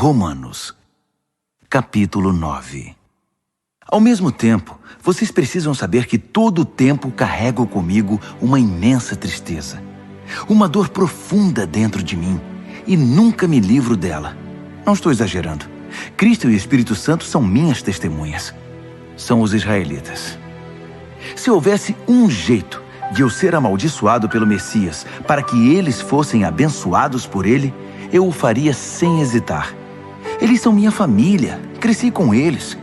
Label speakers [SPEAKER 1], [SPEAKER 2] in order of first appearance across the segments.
[SPEAKER 1] Romanos, capítulo 9. Ao mesmo tempo, vocês precisam saber que todo o tempo carrego comigo uma imensa tristeza, uma dor profunda dentro de mim, e nunca me livro dela. Não estou exagerando. Cristo e o Espírito Santo são minhas testemunhas. São os israelitas. Se houvesse um jeito de eu ser amaldiçoado pelo Messias para que eles fossem abençoados por ele, eu o faria sem hesitar. Eles são minha família, cresci com eles.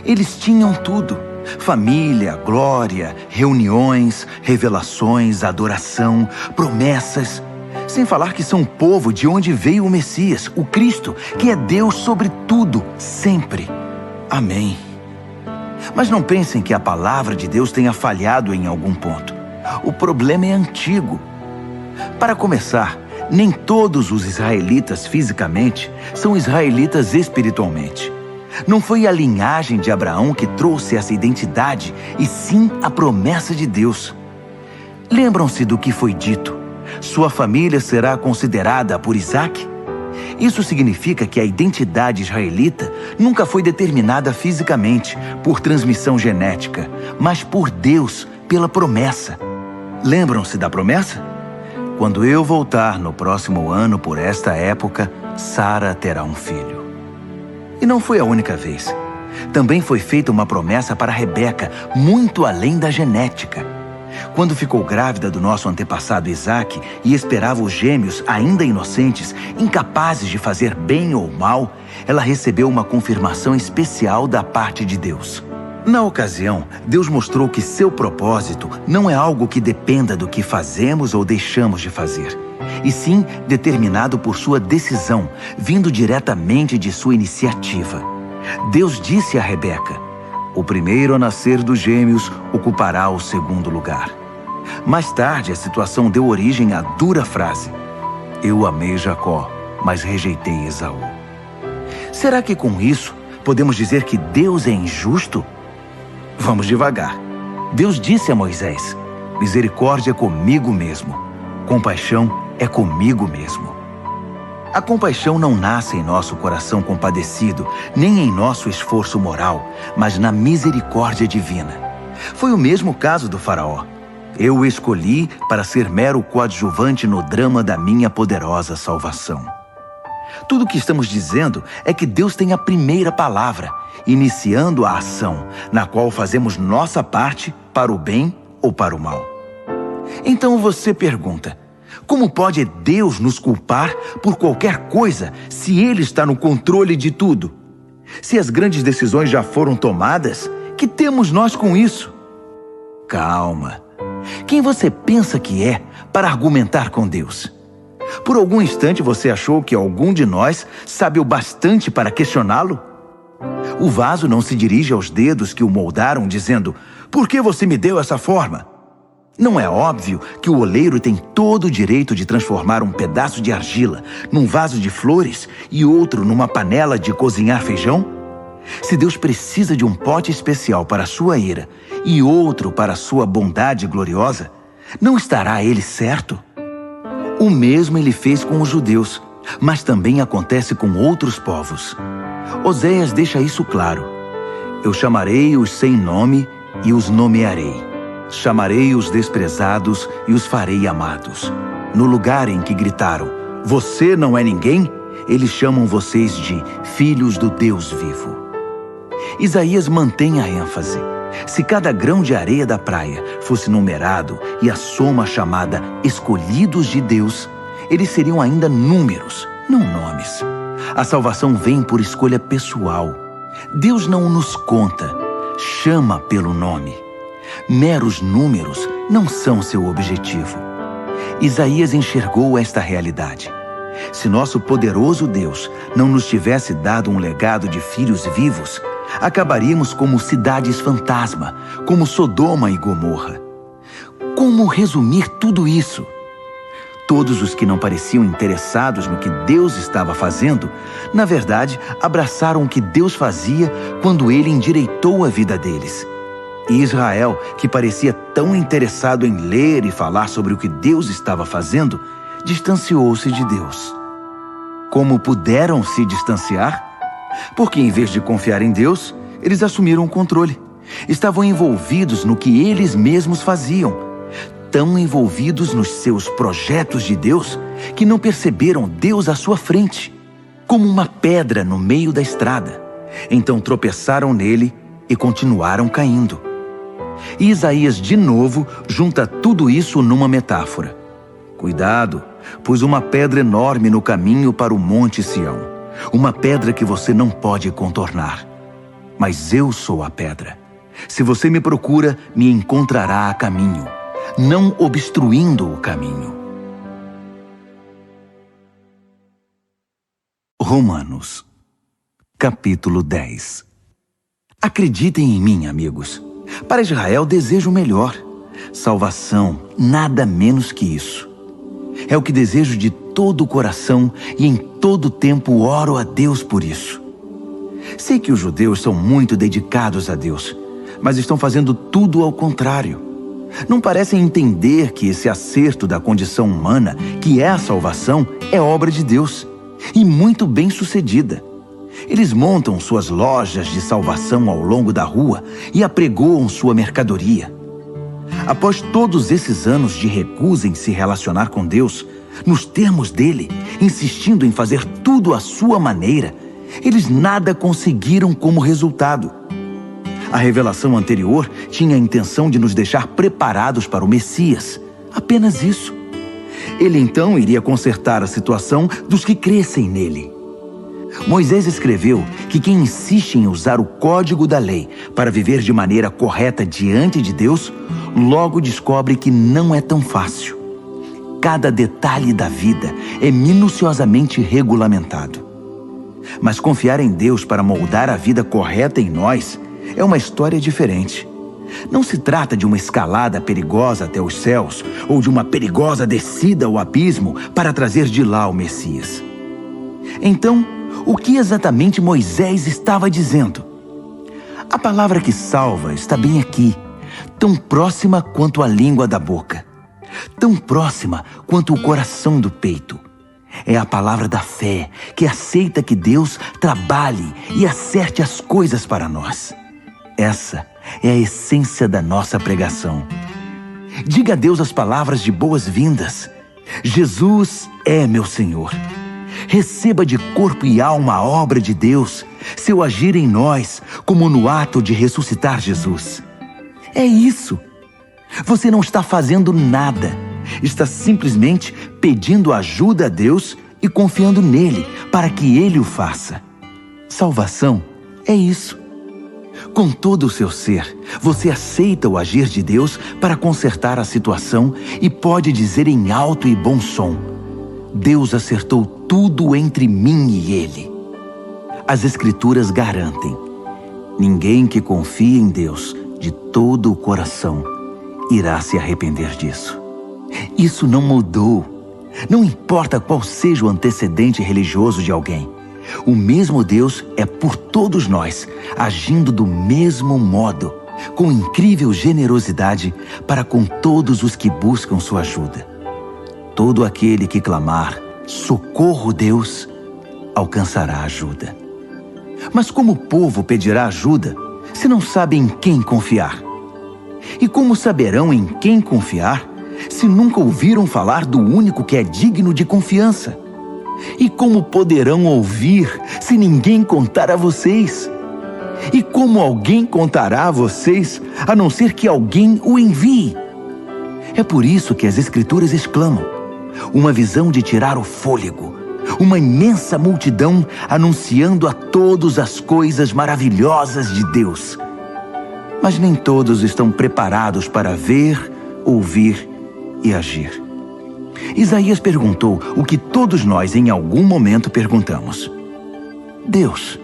[SPEAKER 1] Eles tinham tudo: família, glória, reuniões, revelações, adoração, promessas. Sem falar que são o povo de onde veio o Messias, o Cristo, que é Deus sobre tudo, sempre. Amém. Mas não pensem que a palavra de Deus tenha falhado em algum ponto. O problema é antigo. Para começar, nem todos os israelitas fisicamente são israelitas espiritualmente. Não foi a linhagem de Abraão que trouxe essa identidade, e sim a promessa de Deus. Lembram-se do que foi dito: sua família será considerada por Isaque? Isso significa que a identidade israelita nunca foi determinada fisicamente, por transmissão genética, mas por Deus, pela promessa. Lembram-se da promessa? Quando eu voltar no próximo ano por esta época, Sara terá um filho. E não foi a única vez. Também foi feita uma promessa para Rebeca, muito além da genética. Quando ficou grávida do nosso antepassado Isaque e esperava os gêmeos ainda inocentes, incapazes de fazer bem ou mal, ela recebeu uma confirmação especial da parte de Deus. Na ocasião, Deus mostrou que seu propósito não é algo que dependa do que fazemos ou deixamos de fazer, e sim determinado por sua decisão, vindo diretamente de sua iniciativa. Deus disse a Rebeca: o primeiro a nascer dos gêmeos ocupará o segundo lugar. Mais tarde, a situação deu origem à dura frase: eu amei Jacó, mas rejeitei Esaú. Será que com isso podemos dizer que Deus é injusto? Vamos devagar. Deus disse a Moisés: misericórdia é comigo mesmo, compaixão é comigo mesmo. A compaixão não nasce em nosso coração compadecido, nem em nosso esforço moral, mas na misericórdia divina. Foi o mesmo caso do faraó. Eu o escolhi para ser mero coadjuvante no drama da minha poderosa salvação. Tudo o que estamos dizendo é que Deus tem a primeira palavra, iniciando a ação, na qual fazemos nossa parte para o bem ou para o mal. Então você pergunta: como pode Deus nos culpar por qualquer coisa se Ele está no controle de tudo? Se as grandes decisões já foram tomadas, que temos nós com isso? Calma. Quem você pensa que é para argumentar com Deus? Por algum instante você achou que algum de nós sabe o bastante para questioná-lo? O vaso não se dirige aos dedos que o moldaram dizendo: por que você me deu essa forma? Não é óbvio que o oleiro tem todo o direito de transformar um pedaço de argila num vaso de flores e outro numa panela de cozinhar feijão? Se Deus precisa de um pote especial para a sua ira e outro para a sua bondade gloriosa, não estará Ele certo? O mesmo Ele fez com os judeus, mas também acontece com outros povos. Oséias deixa isso claro: eu chamarei os sem nome e os nomearei. Chamarei os desprezados e os farei amados. No lugar em que gritaram: você não é ninguém, eles chamam vocês de filhos do Deus vivo. Isaías mantém a ênfase. Se cada grão de areia da praia fosse numerado e a soma chamada escolhidos de Deus, eles seriam ainda números, não nomes. A salvação vem por escolha pessoal. Deus não nos conta, chama pelo nome. Meros números não são seu objetivo. Isaías enxergou esta realidade. Se nosso poderoso Deus não nos tivesse dado um legado de filhos vivos, acabaríamos como cidades fantasma, como Sodoma e Gomorra. Como resumir tudo isso? Todos os que não pareciam interessados no que Deus estava fazendo, na verdade, abraçaram o que Deus fazia quando Ele endireitou a vida deles. E Israel, que parecia tão interessado em ler e falar sobre o que Deus estava fazendo, distanciou-se de Deus. Como puderam se distanciar? Porque em vez de confiar em Deus, eles assumiram o controle. Estavam envolvidos no que eles mesmos faziam. Tão envolvidos nos seus projetos de Deus que não perceberam Deus à sua frente, como uma pedra no meio da estrada. Então tropeçaram nele e continuaram caindo. E Isaías de novo junta tudo isso numa metáfora. Cuidado, pois uma pedra enorme no caminho para o Monte Sião. Uma pedra que você não pode contornar. Mas eu sou a pedra. Se você me procura, me encontrará a caminho, não obstruindo o caminho. Romanos, capítulo 10. Acreditem em mim, amigos. Para Israel desejo o melhor. Salvação, nada menos que isso. É o que desejo de todo o coração e em todo tempo oro a Deus por isso. Sei que os judeus são muito dedicados a Deus, mas estão fazendo tudo ao contrário. Não parecem entender que esse acerto da condição humana, que é a salvação, é obra de Deus, e muito bem sucedida. Eles montam suas lojas de salvação ao longo da rua e apregoam sua mercadoria. Após todos esses anos de recusa em se relacionar com Deus, nos termos dele, insistindo em fazer tudo à sua maneira, eles nada conseguiram como resultado. A revelação anterior tinha a intenção de nos deixar preparados para o Messias, apenas isso. Ele então iria consertar a situação dos que crescem nele. Moisés escreveu que quem insiste em usar o código da lei para viver de maneira correta diante de Deus, logo descobre que não é tão fácil. Cada detalhe da vida é minuciosamente regulamentado. Mas confiar em Deus para moldar a vida correta em nós é uma história diferente. Não se trata de uma escalada perigosa até os céus ou de uma perigosa descida ao abismo para trazer de lá o Messias. Então, o que exatamente Moisés estava dizendo? A palavra que salva está bem aqui, tão próxima quanto a língua da boca, tão próxima quanto o coração do peito. É a palavra da fé que aceita que Deus trabalhe e acerte as coisas para nós. Essa é a essência da nossa pregação. Diga a Deus as palavras de boas-vindas. Jesus é meu Senhor. Receba de corpo e alma a obra de Deus, seu agir em nós, como no ato de ressuscitar Jesus. É isso. Você não está fazendo nada. Está simplesmente pedindo ajuda a Deus e confiando nele para que ele o faça. Salvação é isso. Com todo o seu ser, você aceita o agir de Deus para consertar a situação e pode dizer em alto e bom som: Deus acertou tudo entre mim e ele. As Escrituras garantem: ninguém que confia em Deus de todo o coração irá se arrepender disso. Isso não mudou. Não importa qual seja o antecedente religioso de alguém. O mesmo Deus é por todos nós, agindo do mesmo modo, com incrível generosidade para com todos os que buscam sua ajuda. Todo aquele que clamar, socorro Deus, alcançará ajuda. Mas como o povo pedirá ajuda se não sabe em quem confiar? E como saberão em quem confiar se nunca ouviram falar do único que é digno de confiança? E como poderão ouvir se ninguém contar a vocês? E como alguém contará a vocês, a não ser que alguém o envie? É por isso que as Escrituras exclamam: uma visão de tirar o fôlego, uma imensa multidão anunciando a todos as coisas maravilhosas de Deus. Mas nem todos estão preparados para ver, ouvir e agir. Isaías perguntou o que todos nós em algum momento perguntamos: Deus,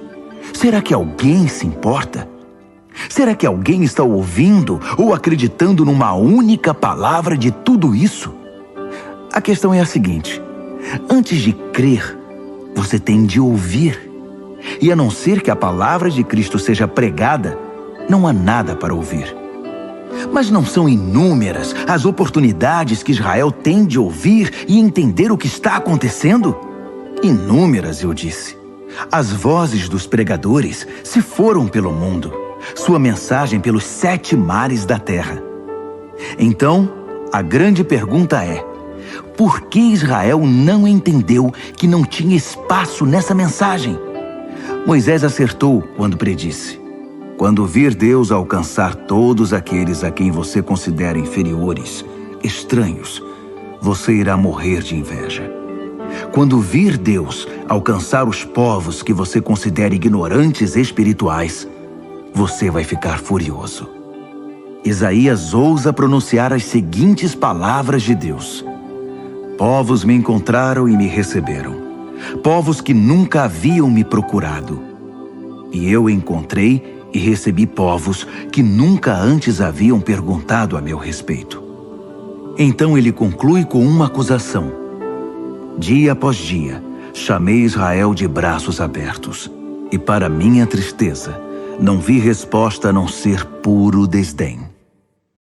[SPEAKER 1] será que alguém se importa? Será que alguém está ouvindo ou acreditando numa única palavra de tudo isso? A questão é a seguinte: antes de crer, você tem de ouvir. E a não ser que a palavra de Cristo seja pregada, não há nada para ouvir. Mas não são inúmeras as oportunidades que Israel tem de ouvir e entender o que está acontecendo? Inúmeras, eu disse. As vozes dos pregadores se foram pelo mundo, sua mensagem pelos 7 mares da terra. Então, a grande pergunta é: por que Israel não entendeu que não tinha espaço nessa mensagem? Moisés acertou quando predisse: quando vir Deus alcançar todos aqueles a quem você considera inferiores, estranhos, você irá morrer de inveja. Quando vir Deus alcançar os povos que você considera ignorantes espirituais, você vai ficar furioso. Isaías ousa pronunciar as seguintes palavras de Deus: povos me encontraram e me receberam, povos que nunca haviam me procurado. E eu encontrei e recebi povos que nunca antes haviam perguntado a meu respeito. Então ele conclui com uma acusação: dia após dia, chamei Israel de braços abertos, e para minha tristeza, não vi resposta a não ser puro desdém.